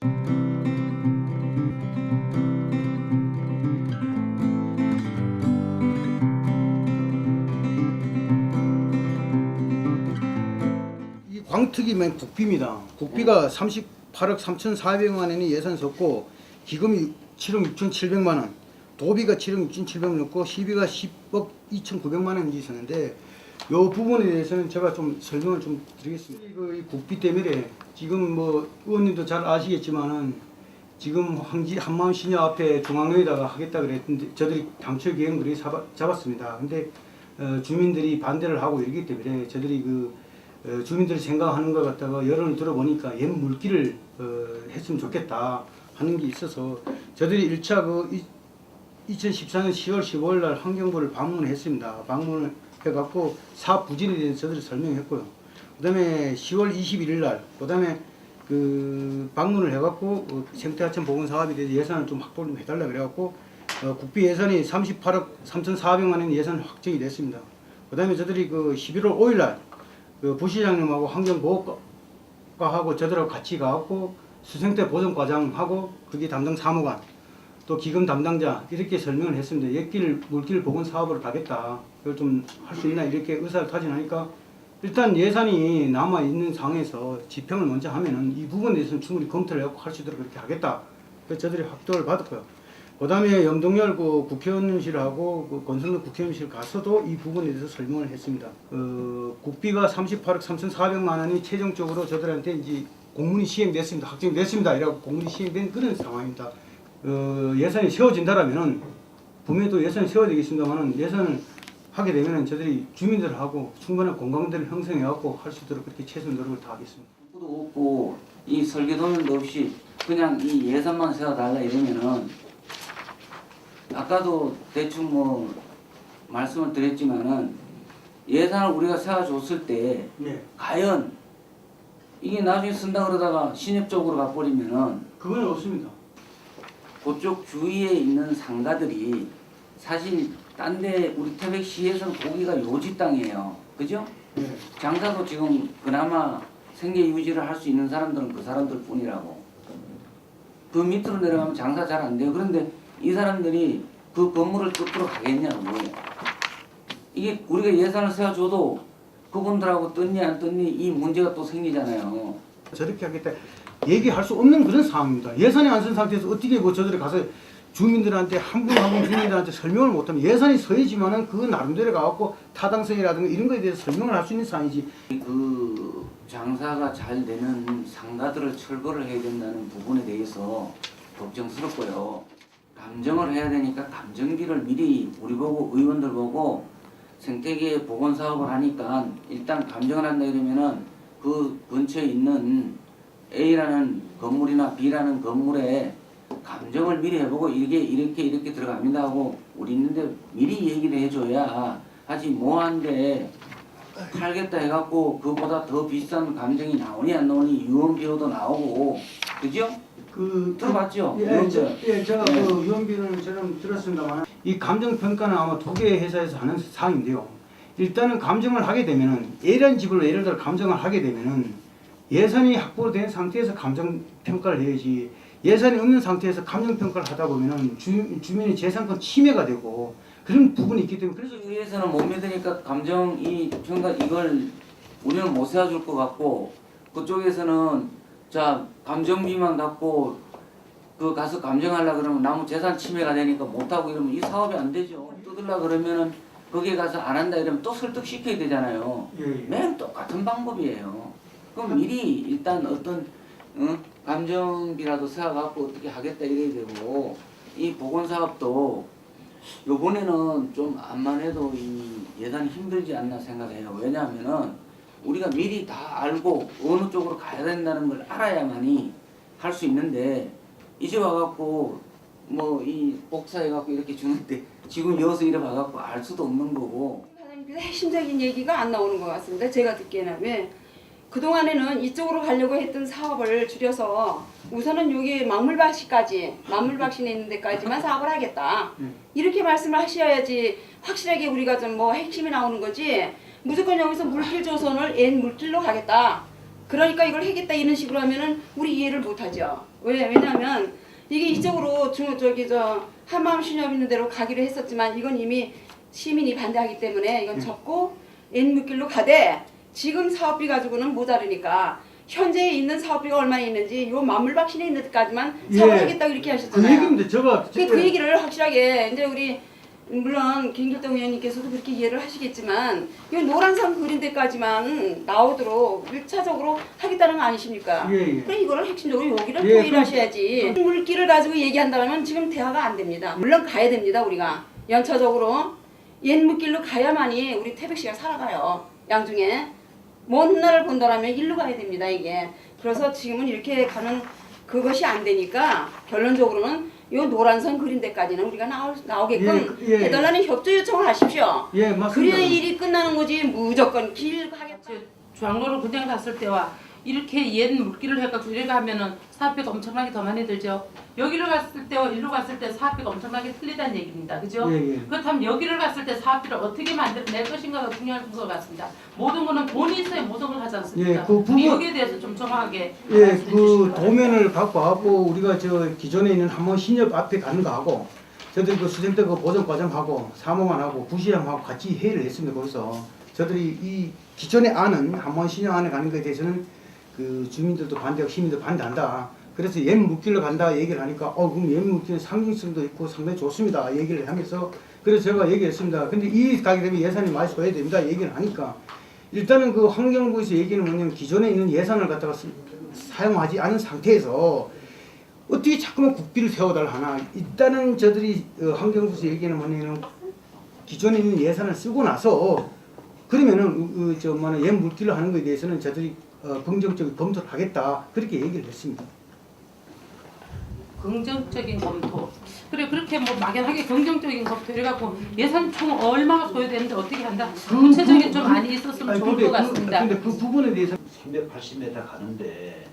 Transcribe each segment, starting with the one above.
이 광특이면 국비입니다. 국비가 38억 3,400만 원이 예산 섰고 기금이 7억 6,700만 원, 도비가 7억 6,700만 원 넣고 시비가 10억 2,900만 원이 있었는데 이 부분에 대해서는 제가 좀 설명을 좀 드리겠습니다. 이 국비 때문에 지금 뭐 의원님도 잘 아시겠지만은 지금 한마음 시녀 앞에 중앙로에다가 하겠다 그랬는데 저들이 당초 계획은 그렇게 잡았습니다. 근데 주민들이 반대를 하고 이러기 때문에 저들이 주민들이 생각하는 걸 갖다가 여론을 들어보니까 옛 물기를 했으면 좋겠다 하는 게 있어서 저들이 1차 2014년 10월 15일 날 환경부를 방문했습니다. 방문을 해갖고 사업 부진에 대해서 저들이 설명했고요. 그 다음에 10월 21일 날, 그 다음에 방문을 해갖고 생태하천 보건 사업에 대해서 예산을 좀 확보를 좀 해달라 그래갖고 국비 예산이 38억 3,400만 원 예산 확정이 됐습니다. 그 다음에 저들이 11월 5일 날 부시장님하고 환경보호과하고 저들하고 같이 가갖고 수생태 보존과장하고 그게 담당 사무관 또 기금 담당자 이렇게 설명을 했습니다. 옛길 물길 보건 사업으로 가겠다. 그걸 좀 할 수 있나 이렇게 의사를 타진하니까 일단 예산이 남아 있는 상황에서 지평을 먼저 하면은 이 부분에 대해서는 충분히 검토를 해갖고 할 수 있도록 그렇게 하겠다. 그래서 저들이 확도를 받았고요. 그 다음에 염동열 국회의원실하고 권성동 국회의원실 가서도 이 부분에 대해서 설명을 했습니다. 국비가 38억 3,400만 원이 최종적으로 저들한테 이제 공문이 시행됐습니다. 확정됐습니다. 이라고 공문이 시행된 그런 상황입니다. 예산이 세워진다라면은 분명히 또 예산이 세워야 되겠습니다만은 예산을 하게 되면은 저들이 주민들하고 충분한 공감대를 형성해갖고 할 수 있도록 그렇게 최선 노력을 다하겠습니다. 도 없고 이 설계도면도 없이 그냥 이 예산만 세워달라 이러면은 아까도 대충 뭐 말씀을 드렸지만은 예산을 우리가 세워줬을 때 네. 과연 이게 나중에 쓴다 그러다가 신협적으로 가버리면은 그건 없습니다. 그쪽 주위에 있는 상가들이 사실 딴 데 우리 태백시에서는 고기가 요지 땅이에요. 그죠? 네. 장사도 지금 그나마 생계 유지를 할 수 있는 사람들은 그 사람들 뿐이라고. 그 밑으로 내려가면 장사 잘 안 돼요. 그런데 이 사람들이 그 건물을 뚫고 가겠냐고. 이게 우리가 예산을 세워줘도 그분들하고 떴니 안 떴니 이 문제가 또 생기잖아요. 저렇게 하겠다 얘기할 수 없는 그런 상황입니다. 예산이 안 쓴 상태에서 어떻게 저들이 가서 주민들한테 한 분 한 분 주민들한테 설명을 못하면 예산이 서야지만은 그 나름대로 가갖고 타당성이라든가 이런 거에 대해서 설명을 할 수 있는 상황이지. 그 장사가 잘 되는 상가들을 철거를 해야 된다는 부분에 대해서 걱정스럽고요. 감정을 해야 되니까 감정비를 미리 우리 보고 의원들 보고 생태계 보건 사업을 하니까 일단 감정을 한다 이러면은 그 근처에 있는 A라는 건물이나 B라는 건물에 감정을 미리 해보고 이렇게 들어갑니다 하고 우리 있는데 미리 얘기를 해줘야 하지 뭐한데 팔겠다 해갖고 그보다 더 비싼 감정이 나오니 안 나오니 유언비어도 나오고 그죠? 들어봤죠? 제가 네. 유언비를 저는 들었습니다만 이 감정 평가는 아마 두 개의 회사에서 하는 사항인데요. 일단은 감정을 하게 되면은 A라는 집을 예를 들어 감정을 하게 되면은 예산이 확보된 상태에서 감정 평가를 해야지. 예산이 없는 상태에서 감정 평가를 하다 보면은 주민의 재산권 침해가 되고 그런 부분이 있기 때문에 그래서 의회에서는 못 믿으니까 감정 이 평가 이걸 우리는 못 세워줄 것 같고 그쪽에서는 자 감정비만 갖고 그 가서 감정하려 그러면 나무 재산 침해가 되니까 못하고 이러면 이 사업이 안 되죠. 뜯으려 그러면은 거기에 가서 안 한다 이러면 또 설득시켜야 되잖아요. 예. 매일 똑같은 방법이에요. 그럼 미리 일단 어떤 감정비라도 세워갖고 어떻게 하겠다 이래야 되고 이 보건사업도 요번에는 좀 암만 해도 이 예산이 힘들지 않나 생각해요. 왜냐하면은 우리가 미리 다 알고 어느 쪽으로 가야 된다는 걸 알아야만이 할 수 있는데 이제 와갖고 뭐 이 복사해갖고 이렇게 주는데 지금 여기서 이래 봐갖고 알 수도 없는 거고. 사장님께서 핵심적인 얘기가 안 나오는 것 같습니다. 제가 듣기에는 왜 그동안에는 이쪽으로 가려고 했던 사업을 줄여서 우선은 여기 만물박시에 있는 데까지만 사업을 하겠다. 이렇게 말씀을 하셔야지 확실하게 우리가 좀 뭐 핵심이 나오는 거지 무조건 여기서 물길 조선을 옛 물길로 가겠다. 그러니까 이걸 하겠다 이런 식으로 하면은 우리 이해를 못하죠. 왜냐하면 이게 이쪽으로 한마음 신협 있는 대로 가기로 했었지만 이건 이미 시민이 반대하기 때문에 이건 접고 옛물길로 가되 지금 사업비 가지고는 모자르니까 현재 있는 사업비가 얼마나 있는지 요 만물박신에 있는 데까지만 사업을 하겠다고 이렇게 그 하셨잖아요. 얘기인데 제가 그 얘기를 확실하게 이제 우리 물론 김길동 의원님께서도 그렇게 이해를 하시겠지만 이 노란선 그린 데까지만 나오도록 1차적으로 하겠다는 거 아니십니까? 그럼 이거를 핵심적으로 여기를 토의하셔야지. 물길을 가지고 얘기한다면 지금 대화가 안 됩니다. 물론 가야 됩니다. 우리가 연차적으로 옛 물길로 가야만이 우리 태백시가 살아가요. 양중에 먼 훗날을 본다라면 일로 가야 됩니다. 이게 그래서 지금은 이렇게 가는 그것이 안 되니까 결론적으로는 이 노란선 그린 데까지는 우리가 나오게끔 해달라는 협조 요청을 하십시오. 맞습니다. 그래야 일이 끝나는 거지 무조건 길 가겠다. 중앙로를 그냥 갔을 때와 이렇게 옛 물길을 해가지고 이렇게 하면은 사업비가 엄청나게 더 많이 들죠. 여기를 갔을 때와 일로 갔을 때 사업비가 엄청나게 틀리다는 얘기입니다. 그죠? 그렇다면 여기를 갔을 때 사업비를 어떻게 만들어낼 것인가가 중요한 것 같습니다. 모든 거는 돈이 있어야 모든 걸 하지 않습니까? 여기에 대해서 좀 정확하게 말씀해 주시기 바랍니다. 도면을 갖고 와고 우리가 기존에 있는 한번 신협 앞에 가는 거하고 저희들이 수생대 보전 과정하고 사무만 하고 부시장하고 같이 회의를 했습니다. 거기서 저들이 이 기존의 안은 한번 신협 안에 가는 것에 대해서는 그 주민들도 반대하고 시민도 반대한다. 그래서 옛 물길로 간다 얘기를 하니까 그럼 옛 물길은 상징성도 있고 상당히 좋습니다 얘기를 하면서 그래서 제가 얘기했습니다. 근데 이 가게 되면 예산이 많이 소요해야 됩니다 얘기를 하니까 일단은 그 환경부에서 얘기는 뭐냐면 기존에 있는 예산을 갖다가 사용하지 않은 상태에서 어떻게 자꾸만 국비를 세워달라 하나. 일단은 저들이 환경부에서 얘기는 뭐냐면 기존에 있는 예산을 쓰고 나서 그러면은 옛 물길로 하는 것에 대해서는 저들이 긍정적인 검토를 하겠다 그렇게 얘기를 했습니다. 긍정적인 검토. 그래 그렇게 뭐 막연하게 긍정적인 검토 이래갖고 예산 총 얼마가 소요되는데 어떻게 한다. 구체적인 좀 안이 있었으면 좋을 것 같습니다. 근데 그 부분에 대해서 380m 가는데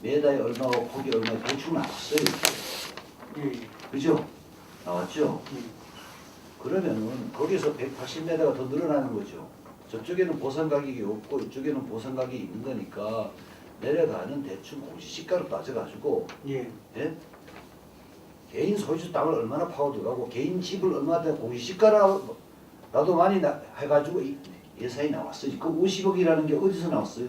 메다에 얼마고 폭이 얼마 대충 나왔어요. 그죠? 나왔죠? 그러면은 거기서 180m가 더 늘어나는 거죠. 저쪽에는 보상 가격이 없고 이쪽에는 보상 가격이 있는 거니까 내려가는 대충 공시시가로 따져가지고 예? 개인 소유주 땅을 얼마나 파고들어가고 개인 집을 얼마나 공시시가라도 많이 해가지고 예산이 나왔어요. 그 50억이라는 게 어디서 나왔어요?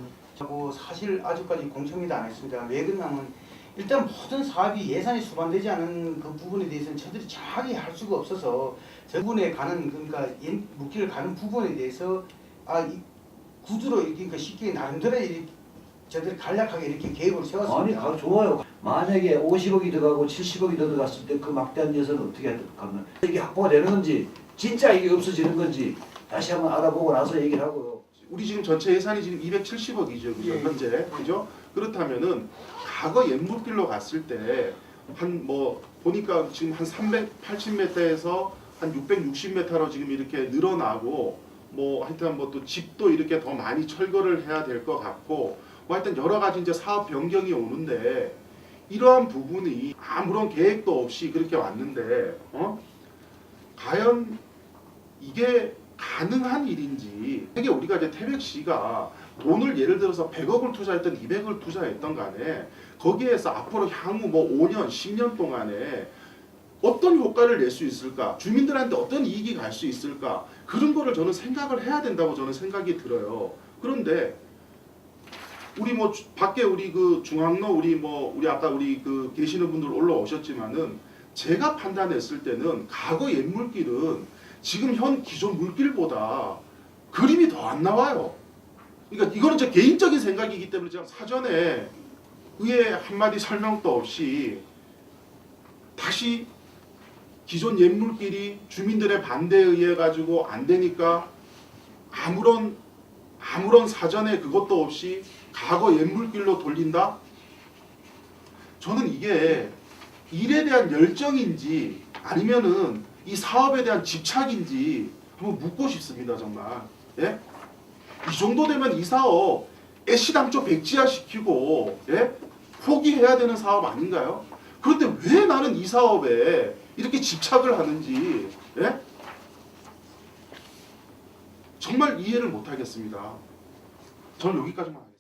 사실 아직까지 공청회도 안 했습니다. 왜 그러냐면 일단 모든 사업이 예산이 수반되지 않은 그 부분에 대해서는 저들이 정확히 할 수가 없어서 저 부분에 가는 그러니까 물길을 가는 부분에 대해서 이 구두로 그러니까 쉽게 나름대로 저들이 간략하게 이렇게 계획을 세웠습니다. 아니 좋아요. 만약에 50억이 들어가고 70억이 더 들어갔을 때 그 막대한 예산은 어떻게 하면 이게 확보가 되는 건지 진짜 이게 없어지는 건지 다시 한번 알아보고 나서 얘기를 하고요. 우리 지금 전체 예산이 지금 270억이죠. 그죠? 현재. 그죠? 그렇다면은 과거 옛물길로 갔을 때 한 보니까 지금 한 380m에서 한 660m로 지금 이렇게 늘어나고 하여튼 또 집도 이렇게 더 많이 철거를 해야 될 것 같고 하여튼 여러 가지 이제 사업 변경이 오는데 이러한 부분이 아무런 계획도 없이 그렇게 왔는데 과연 이게 가능한 일인지 이게 우리가 이제 태백시가 돈을 예를 들어서 100억을 투자했던 200억을 투자했던 간에 거기에서 앞으로 향후 5년 10년 동안에 어떤 효과를 낼 수 있을까 주민들한테 어떤 이익이 갈 수 있을까 그런 거를 저는 생각을 해야 된다고 저는 생각이 들어요. 그런데 우리 밖에 우리 그 중앙로 우리 아까 우리 그 계시는 분들 올라오셨지만은 제가 판단했을 때는 과거 옛물길은 지금 현 기존 물길보다 그림이 더 안 나와요. 그러니까 이거는 제 개인적인 생각이기 때문에 제가 사전에 의회 한마디 설명도 없이 다시 기존 옛물길이 주민들의 반대에 의해 가지고 안 되니까 아무런 사전에 그것도 없이 과거 옛물길로 돌린다? 저는 이게 일에 대한 열정인지 아니면은 이 사업에 대한 집착인지 한번 묻고 싶습니다. 정말. 예? 이 정도 되면 이 사업 애시당초 백지화시키고 포기해야 되는 사업 아닌가요? 그런데 왜 나는 이 사업에 이렇게 집착을 하는지 정말 이해를 못하겠습니다. 저는 여기까지만 하겠습니다.